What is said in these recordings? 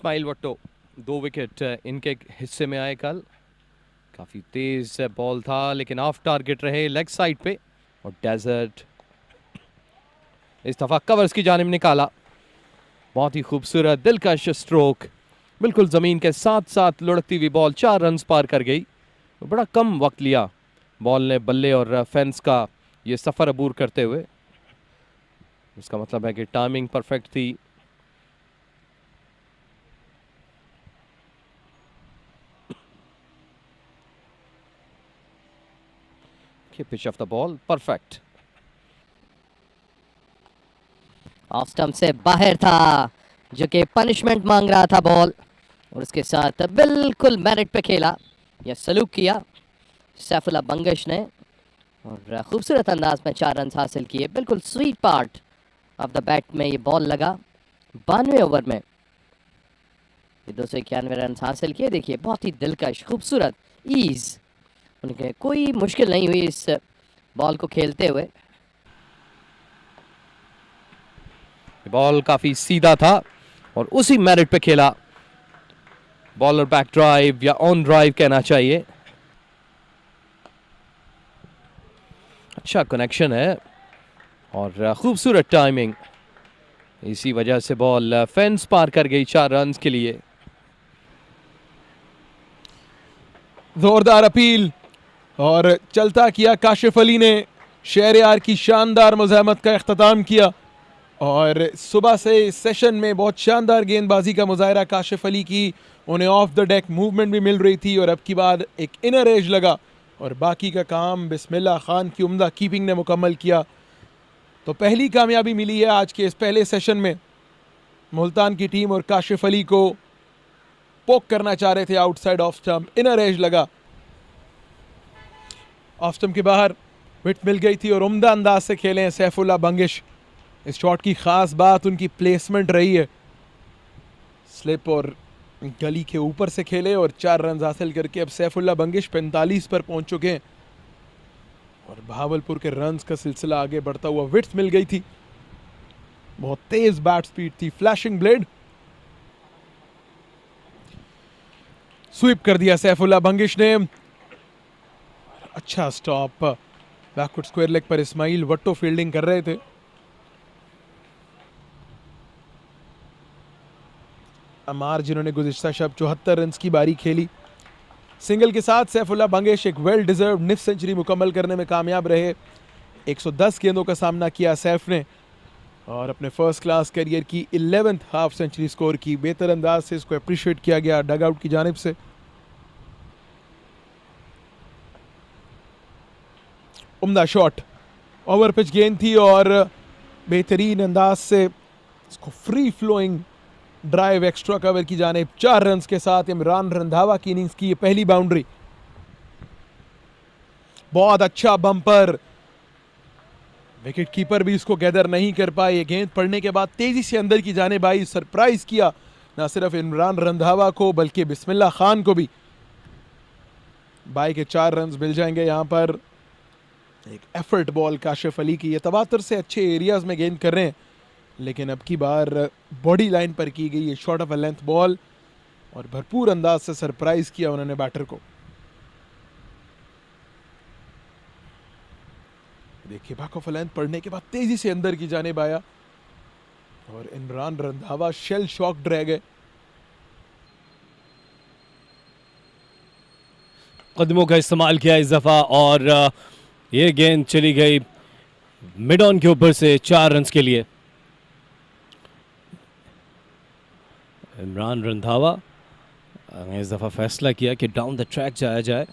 Ismail वट्टो 2 wicket इनके हिस्से में आए कल। काफ़ी तेज बॉल था लेकिन ऑफ टारगेट रहे लेग साइड पे और डेजर्ट इस दफ़ा कवर्स की जानिब निकाला। बहुत ही खूबसूरत दिलकश स्ट्रोक, बिल्कुल ज़मीन के साथ साथ लुढ़कती हुई बॉल 4 रन पार कर गई। बड़ा कम वक्त लिया बॉल ने बल्ले और फेंस का ये सफ़र अबूर करते हुए। इसका मतलब है कि टाइमिंग परफेक्ट थी। Pitch of the ball perfect. Off stump से बाहर था जो कि पनिशमेंट मांग रहा था बॉल, और उसके साथ बिल्कुल मेरिट पे खेला या सलूक किया सैफुल्लाह बंगश ने, और खूबसूरत अंदाज में 4 रन हासिल किए। बिल्कुल sweet part of the bat में ये बॉल लगा। 92 ओवर में ये 291 रन हासिल किए। देखिए बहुत ही दिलकश खूबसूरत ईज, उनके कोई मुश्किल नहीं हुई इस बॉल को खेलते हुए। बॉल काफी सीधा था और उसी मेरिट पे खेला। बॉलर बैक ड्राइव या ऑन ड्राइव कहना चाहिए। अच्छा कनेक्शन है और खूबसूरत टाइमिंग, इसी वजह से बॉल फेंस पार कर गई 4 रन के लिए। जोरदार अपील और चलता किया काशिफ अली ने। शहरयार की शानदार मुज़ाहमत का इख्तिताम किया और सुबह से इस सेशन में बहुत शानदार गेंदबाजी का मुजाहरा काशिफ अली की। उन्हें ऑफ द डेक मूवमेंट भी मिल रही थी और अब की बार एक इनर एज लगा और बाकी का काम बिस्मिल्लाह खान की उम्दा कीपिंग ने मुकम्मल किया। तो पहली कामयाबी मिली है आज के इस पहले सेशन में। मुल्तान की टीम और काशिफ अली को पोक करना चाह रहे थे outside off stump, inner as लगा, ऑफ स्टंप के बाहर विकेट मिल गई थी और उम्दा अंदाज से खेले हैं सैफुल्लाह बंगिश। इस शॉट की खास बात उनकी प्लेसमेंट रही है, स्लिप और गली के ऊपर से खेले और 4 रन हासिल करके अब सैफुल्लाह बंगिश 45 पर पहुंच चुके हैं और भावलपुर के रन्स का सिलसिला आगे बढ़ता हुआ। विकेट मिल गई थी, बहुत तेज बैट स्पीड थी, फ्लैशिंग ब्लेड। स्वीप कर दिया सैफुल्लाह बंगिश ने। अच्छा स्टॉप, बैकवर्ड स्क्वायर लेग पर इस्माइल वट्टो फील्डिंग कर रहे थे। अमार जिन्होंने गुज़िश्ता शब 74 रन की बारी खेली, सिंगल के साथ सैफुल्लाह बंगिश एक वेल डिजर्व निफ सेंचुरी मुकम्मल करने में कामयाब रहे। 110 गेंदों का सामना किया सैफ ने और अपने फर्स्ट क्लास करियर की 11th हाफ सेंचुरी स्कोर की। बेहतर अंदाज से इसको अप्रिशिएट किया गया डग आउट की जानिब से। उम्दा शॉट, ओवर पिच गेंद थी और बेहतरीन अंदाज से इसको free flowing drive extra cover की जानिब 4 रन के साथ इमरान रंधावा की इनिंग्स की ये पहली बाउंड्री। बहुत अच्छा बम्पर, विकेट कीपर भी इसको गैदर नहीं कर पाए। गेंद पड़ने के बाद तेजी से अंदर की जानिब आई, सरप्राइज किया ना सिर्फ इमरान रंधावा को बल्कि बिस्मिल्लाह खान को भी। बाई के 4 रन मिल जाएंगे यहां पर। एक एफर्ट बॉल काशिफ अली की, ये तवातर से अच्छे एरियाज में गेंद कर रहे हैं लेकिन अब की बार बॉडी लाइन पर की गई ये short of a length ball और भरपूर अंदाज से सरप्राइज किया उन्होंने बैटर को। देखिए बैक ऑफ अ लेंथ पड़ने के बाद तेजी से अंदर की जानिब आया और इमरान रंधावा शेल शॉक्ड रह गए। कदमों का इस्तेमाल किया इस दफा और ये गेंद चली गई मिड ऑन के ऊपर से 4 रन के लिए। इमरान रंधावा ने इस दफ़ा फैसला किया कि डाउन द ट्रैक जाया जाए,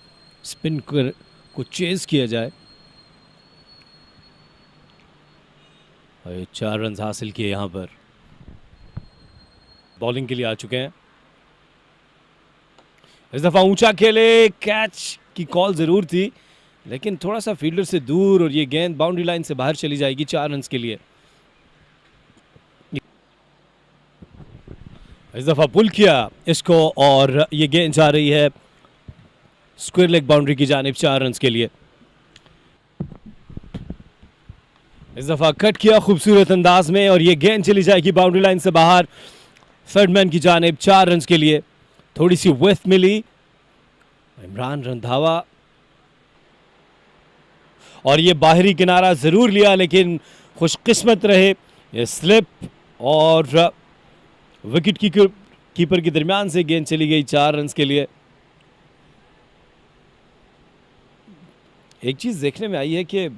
स्पिन को चेज किया जाए और ये 4 रन हासिल किए। यहाँ पर बॉलिंग के लिए आ चुके हैं। इस दफ़ा ऊंचा खेले, कैच की कॉल ज़रूर थी लेकिन थोड़ा सा फील्डर से दूर और ये गेंद बाउंड्री लाइन से बाहर चली जाएगी 4 रन के लिए। इस दफ़ा पुल किया इसको और ये गेंद जा रही है स्क्वायर लेग बाउंड्री की जानिब 4 रन के लिए। इस दफ़ा कट किया खूबसूरत अंदाज में और ये गेंद चली जाएगी बाउंड्री लाइन से बाहर। थर्ड मैन की जानिब 4 रन के लिए। थोड़ी सी विथ मिली इमरान रंधावा, और ये बाहरी किनारा जरूर लिया लेकिन खुशकिस्मत रहे, ये स्लिप और विकेट कीपर के दरमियान से गेंद चली गई 4 रन के लिए। एक चीज देखने में आई है कि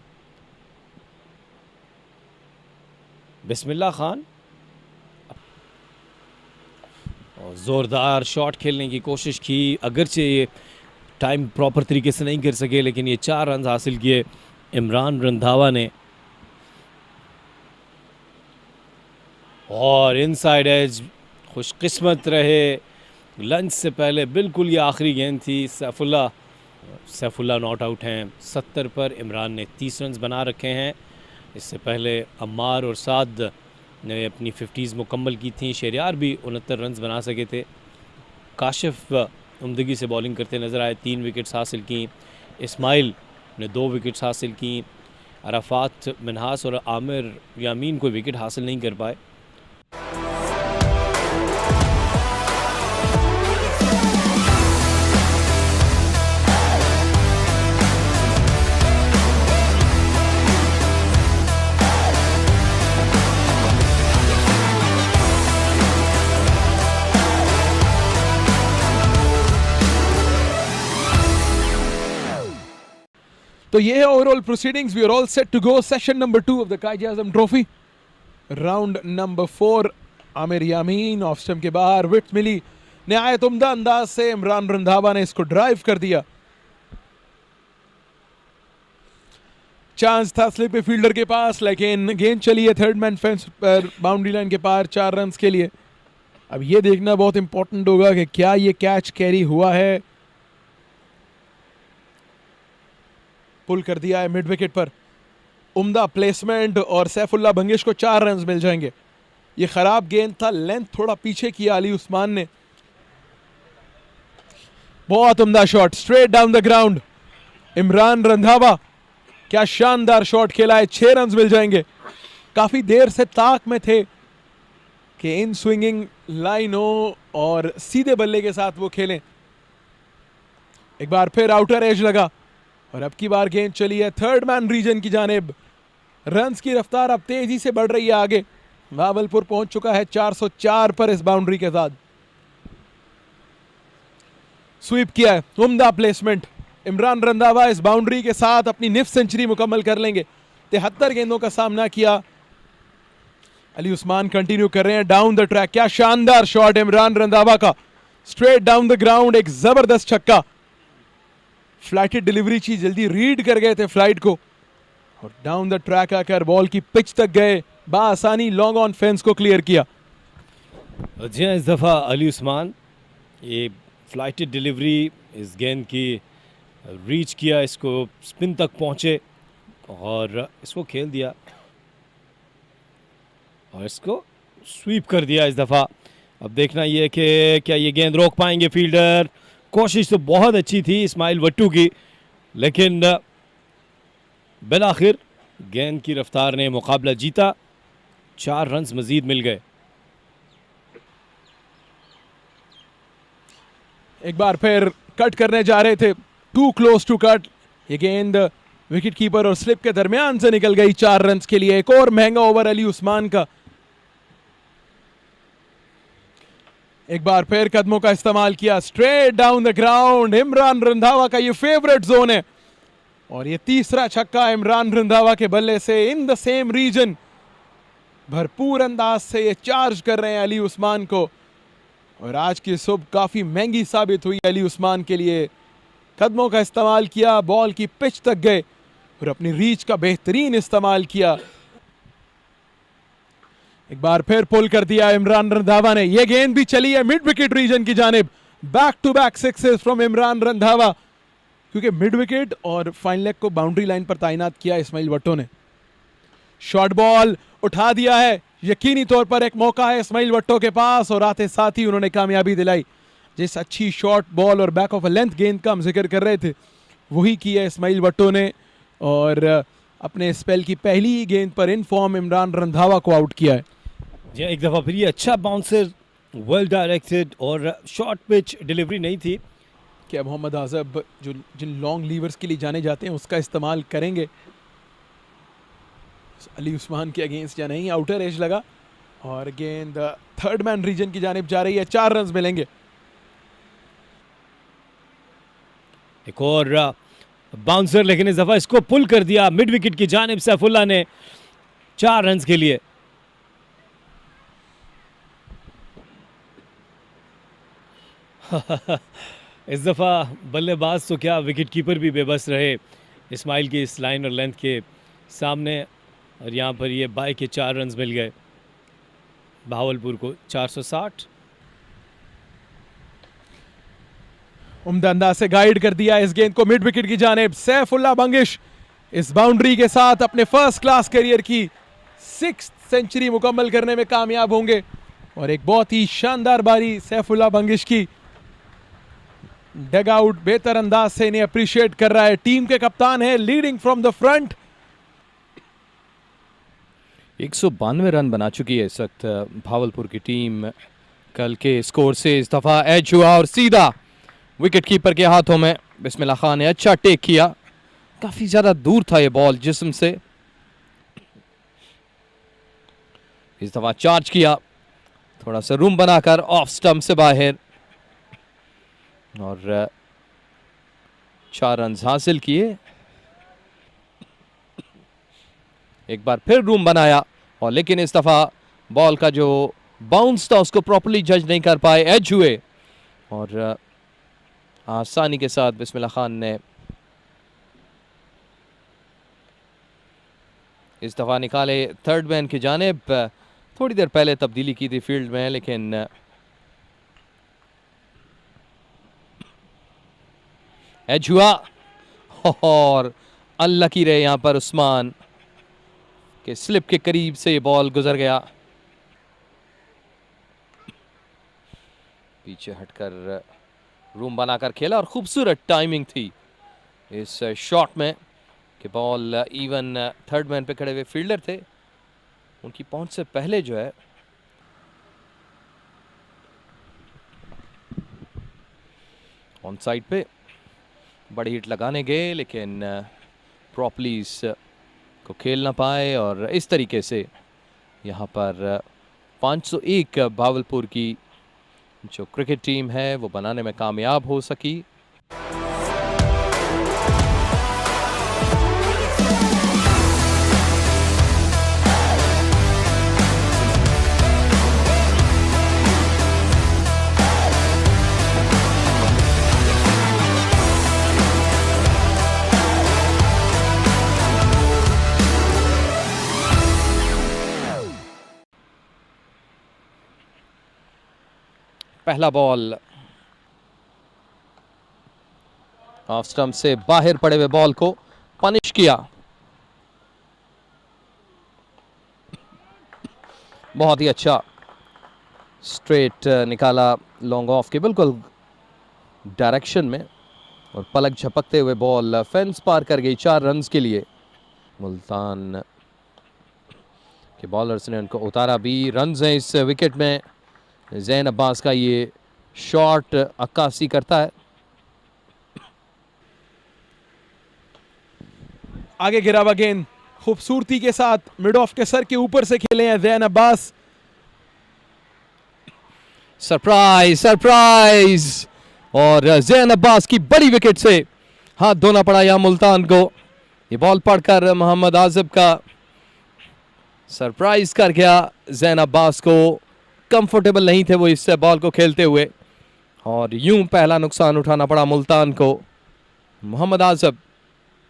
बिस्मिल्लाह खान और जोरदार शॉट खेलने की कोशिश की, अगरचे ये टाइम प्रॉपर तरीके से नहीं कर सके, लेकिन ये 4 रन हासिल किए इमरान रंधावा ने। और इनसाइड एज खुशकिस्मत रहे, लंच से पहले बिल्कुल ये आखिरी गेंद थी। सैफुल्ला नॉट आउट हैं 70 पर, इमरान ने 30 रन बना रखे हैं। इससे पहले अम्मार और साद ने अपनी 50s मुकम्मल की थी, शहरियार भी 69 रन बना सके थे। काशिफ उम्दगी से बॉलिंग करते नज़र आए, 3 विकेट्स हासिल की। इस्माइल ने 2 विकेट्स हासिल की। अराफात मिनहास और आमिर यामीन कोई विकेट हासिल नहीं कर पाए। तो ये है overall proceedings. We are all set to go. Session number 2 of the Quaid Azam trophy, round number 4। Aamir Yamin off stump के बाहर, विकेट मिली निहायत उम्दा अंदाज से, इमरान रंधावा ने इसको ड्राइव कर दिया। चांस था स्लिप फील्डर के पास, लेकिन गेंद चली है थर्ड मैन फेंस पर, बाउंड्री लाइन के पार 4 रन के लिए। अब ये देखना बहुत इंपॉर्टेंट होगा कि क्या ये कैच कैरी हुआ है। पुल कर दिया है मिड विकेट पर, उम्दा प्लेसमेंट और सैफुल्ला बंगिश को 4 रन मिल जाएंगे। ये खराब गेंद था, लेंथ थोड़ा पीछे किया अली उस्मान ने। बहुत उम्दा shot straight down the ground. Imran Randhawa क्या शानदार शॉट खेला है, 6 रन मिल जाएंगे। काफी देर से ताक में थे कि इन स्विंगिंग लाइन हो और सीधे बल्ले के साथ वो खेलें। एक बार फिर आउटर एज लगा और अब की बार गेंद चली है थर्ड मैन रीजन की जानिब। रन्स की रफ्तार अब तेजी से बढ़ रही है आगे। भावलपुर पहुंच चुका है 404 पर इस बाउंड्री के साथ। स्वीप किया है, उम्दा प्लेसमेंट। इमरान रंधावा इस बाउंड्री के साथ अपनी निफ सेंचुरी मुकम्मल कर लेंगे। 73 गेंदों का सामना किया। अली उस्मान कंटिन्यू कर रहे हैं डाउन द ट्रैक। क्या शानदार शॉट इमरान रंधावा का, स्ट्रेट डाउन द ग्राउंड, एक जबरदस्त छक्का। फ्लाइटेड डिलीवरी चीज, जल्दी रीड कर गए थे फ्लाइट को और डाउन द ट्रैक आकर बॉल की पिच तक गए, बासानी लॉन्ग ऑन फेंस को क्लियर किया। जी हाँ, इस दफ़ा अली उस्मान ये फ्लाइटेड डिलीवरी इस गेंद की रीच किया, इसको स्पिन तक पहुंचे और इसको खेल दिया और इसको स्वीप कर दिया इस दफ़ा। अब देखना ये कि क्या ये गेंद रोक पाएंगे फील्डर। कोशिश तो बहुत अच्छी थी इस्माइल वट्टू की, लेकिन बिलाखिर गेंद की रफ्तार ने मुकाबला जीता। 4 रन मजीद मिल गए। एक बार फिर कट करने जा रहे थे, टू क्लोज टू कट। ये गेंद विकेट कीपर और स्लिप के दरमियान से निकल गई 4 रन के लिए। एक और महंगा ओवर अली उस्मान का। एक बार फिर कदमों का इस्तेमाल किया, straight down the ground. Imran Randhawa का ये फेवरेट जोन है और ये तीसरा छक्का इमरान रंधावा के बल्ले से इन द सेम रीजन। भरपूर अंदाज से ये चार्ज कर रहे हैं अली उस्मान को और आज की सुबह काफी महंगी साबित हुई अली उस्मान के लिए। कदमों का इस्तेमाल किया, बॉल की पिच तक गए और अपनी रीच का बेहतरीन इस्तेमाल किया। एक बार फिर पुल कर दिया इमरान रंधावा ने। यह गेंद भी चली है मिड विकेट रीजन की जानिब। Back to back sixes from Imran Randhawa, क्योंकि मिड विकेट और फाइन लेग को बाउंड्री लाइन पर तैनात किया इस्माइल वट्टो ने। शॉर्ट बॉल उठा दिया है, यकीनी तौर पर एक मौका है इस्माइल वट्टो के पास और आते साथ ही उन्होंने कामयाबी दिलाई। जिस अच्छी शॉर्ट बॉल और बैक ऑफ अ लेंथ गेंद का हम जिक्र कर रहे थे वही किया इस्माइल वट्टो ने और अपने स्पेल की पहली ही गेंद पर इन फॉर्म इमरान रंधावा को आउट किया है। जी एक दफ़ा फिर ये अच्छा बाउंसर वेल डायरेक्टेड और शॉर्ट पिच डिलीवरी नहीं थी। क्या मोहम्मद आजब जो जिन लॉन्ग लीवर्स के लिए जाने जाते हैं उसका इस्तेमाल करेंगे अली उस्मान के अगेंस्ट या नहीं? आउटर एज लगा और गेंद थर्ड मैन रीजन की जानिब जा रही है। 4 रन मिलेंगे। एक और बाउंसर, लेकिन इस दफा इसको पुल कर दिया मिड विकेट की जानिब सैफुल्लाह ने 4 रन के लिए। इस दफा बल्लेबाज तो क्या विकेट कीपर भी बेबस रहे इस्माइल की इस लाइन और लेंथ के सामने, और यहाँ पर ये बाई के 4 रन मिल गए बहावलपुर को। 460। उम्दा अंदाज से गाइड कर दिया इस गेंद को मिड विकेट की जानिब। सैफुल्लाह बंगिश इस बाउंड्री के साथ अपने फर्स्ट क्लास करियर की 6th सेंचुरी मुकम्मल करने में कामयाब होंगे। और एक बहुत ही शानदार बारी सैफुल्लाह बंगिश की। डग आउट बेहतर अंदाज से इन्हें अप्रिशिएट कर रहा है। टीम के कप्तान है, leading from the front. 192 run बना चुकी है इस वक्त भावलपुर की टीम। कल के स्कोर से इस दफा एज हुआ और सीधा विकेट कीपर के हाथों में। बिस्मिल्लाह खान ने अच्छा टेक किया, काफी ज्यादा दूर था ये बॉल जिस्म से। इस दफा चार्ज किया, थोड़ा सा रूम बनाकर ऑफ स्टंप से बाहर, और 4 रन हासिल किए। एक बार फिर रूम बनाया, और लेकिन इस दफा बॉल का जो बाउंस था उसको प्रॉपर्ली जज नहीं कर पाए, एज हुए, और आसानी के साथ बिस्मिल्लाह खान ने इस दफा निकाले थर्ड मैन की जानिब। थोड़ी देर पहले तब्दीली की थी फील्ड में, लेकिन एज हुआ और अनलकी रहे यहां पर उस्मान के स्लिप के करीब से ये बॉल गुजर गया। पीछे हटकर रूम बनाकर खेला, और खूबसूरत टाइमिंग थी इस शॉट में कि बॉल इवन थर्ड मैन पे खड़े हुए फील्डर थे, उनकी पहुंच से पहले जो है ऑन साइड पे बड़ी हिट लगाने गए, लेकिन प्रॉपर्ली को खेल ना पाए, और इस तरीके से यहाँ पर 501 भावलपुर की जो क्रिकेट टीम है वो बनाने में कामयाब हो सकी। पहला बॉल ऑफ स्टंप से बाहर पड़े हुए बॉल को पनिश किया। बहुत ही अच्छा स्ट्रेट निकाला लॉन्ग ऑफ के बिल्कुल डायरेक्शन में, और पलक झपकते हुए बॉल फेंस पार कर गई 4 रन के लिए। मुल्तान के बॉलर्स ने उनको उतारा भी। रन हैं इस विकेट में। जैन अब्बास का ये शॉट अक्कासी करता है। आगे गिरा हुआ गेंद खूबसूरती के साथ मिड ऑफ के सर के ऊपर से खेले हैं जैन अब्बास। सरप्राइज सरप्राइज, और जैन अब्बास की बड़ी विकेट से हाथ धोना पड़ा यहां मुल्तान को। ये बॉल पड़कर मोहम्मद आजिब का सरप्राइज कर गया जैन अब्बास को। कंफर्टेबल नहीं थे वो इस बॉल को खेलते हुए, और यूं पहला नुकसान उठाना पड़ा मुल्तान को। मोहम्मद आजिब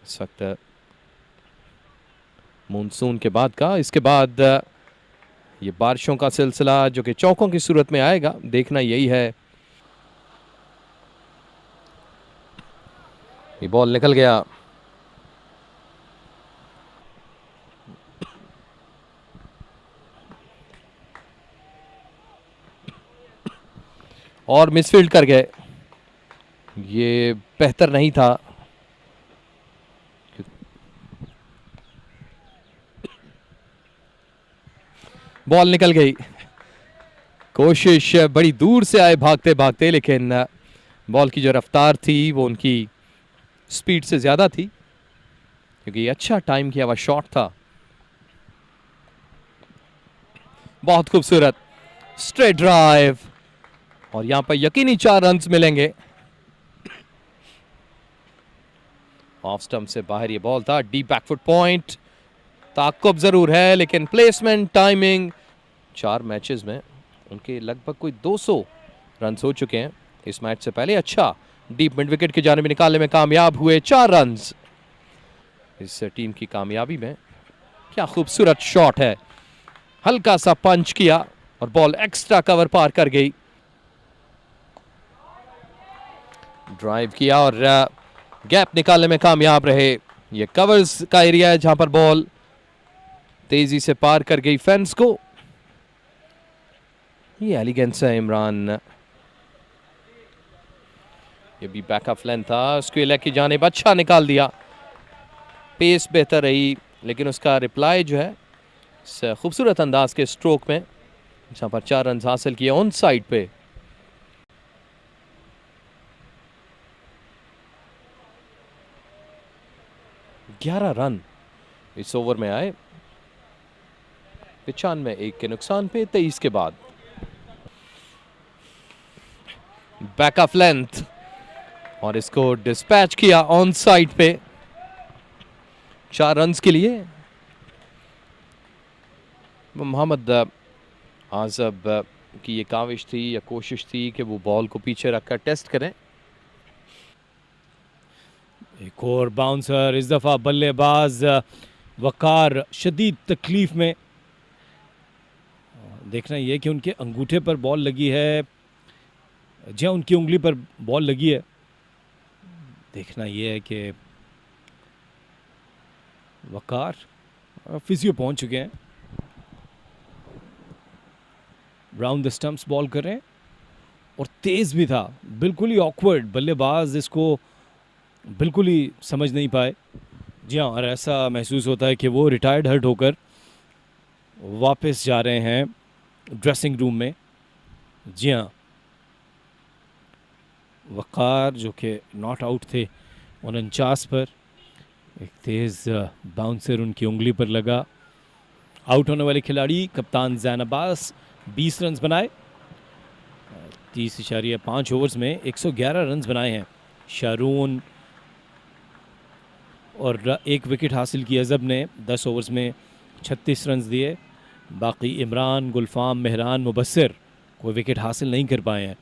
इस वक्त मानसून के बाद का, इसके बाद ये बारिशों का सिलसिला जो कि चौकों की सूरत में आएगा, देखना यही है। ये बॉल निकल गया। और मिसफील्ड कर गए, ये बेहतर नहीं था। बॉल निकल गई। कोशिश बड़ी दूर से आए भागते भागते, लेकिन बॉल की जो रफ्तार थी वो उनकी स्पीड से ज़्यादा थी, क्योंकि ये अच्छा टाइम किया हुआ शॉट था। बहुत खूबसूरत स्ट्रेट ड्राइव, और यहां पर यकीनी 4 रन्स मिलेंगे। ऑफ स्टंप से बाहर ये बॉल था, डीप बैकफुट पॉइंट, ताक़ुब जरूर है लेकिन प्लेसमेंट, टाइमिंग, 4 मैचेस में उनके लगभग कोई 200 रन्स हो चुके हैं। इस मैच से पहले अच्छा डीप मिड विकेट की जानिब निकालने में कामयाब हुए, 4 रन्स इस टीम की कामयाबी में। क्या खूबसूरत शॉट है, हल्का सा पंच किया और बॉल एक्स्ट्रा कवर पार कर गई। ड्राइव किया और गैप निकालने में कामयाब रहे। ये कवर्स का एरिया है जहां पर बॉल तेजी से पार कर गई फेंस को। ये एलिगेंस है इमरान, ये भी बैक ऑफ लेंथ था, स्क्वेयर लेग की जानिब अच्छा निकाल दिया। पेस बेहतर रही लेकिन उसका रिप्लाई जो है इस खूबसूरत अंदाज के स्ट्रोक में, जहां पर 4 रन हासिल किए ऑन साइड पे। ग्यारह रन इस ओवर में आए, 95 1 के नुकसान पे 23 के बाद। बैक ऑफ लेंथ और इसको डिस्पैच किया ऑन साइड पे 4 रन्स के लिए। मोहम्मद आजब की ये काविश थी या कोशिश थी कि वो बॉल को पीछे रखकर टेस्ट करें। एक और बाउंसर, इस दफ़ा बल्लेबाज वकार शदीद तकलीफ में। देखना ये कि उनके अंगूठे पर बॉल लगी है, जहाँ उनकी उंगली पर बॉल लगी है। देखना ये है कि वकार फिजियो पहुंच चुके हैं, राउंड द स्टंप्स बॉल कर रहे हैं और तेज़ भी था, बिल्कुल ही ऑकवर्ड। बल्लेबाज इसको बिल्कुल ही समझ नहीं पाए। जी हाँ, और ऐसा महसूस होता है कि वो रिटायर्ड हर्ट होकर वापस जा रहे हैं ड्रेसिंग रूम में। जी हाँ, वकार जो कि नॉट आउट थे 49 पर, एक तेज़ बाउंसर उनकी उंगली पर लगा। आउट होने वाले खिलाड़ी कप्तान जैन अब्बास 20 रन्स बनाए, 30.5 ओवर्स में 111 रन्स बनाए हैं। शारून और 1 विकेट हासिल की अजब ने 10 ओवर्स में 36 रन्स दिए। बाकी इमरान, गुलफाम, मेहरान, मुबस्सिर कोई विकेट हासिल नहीं कर पाए हैं।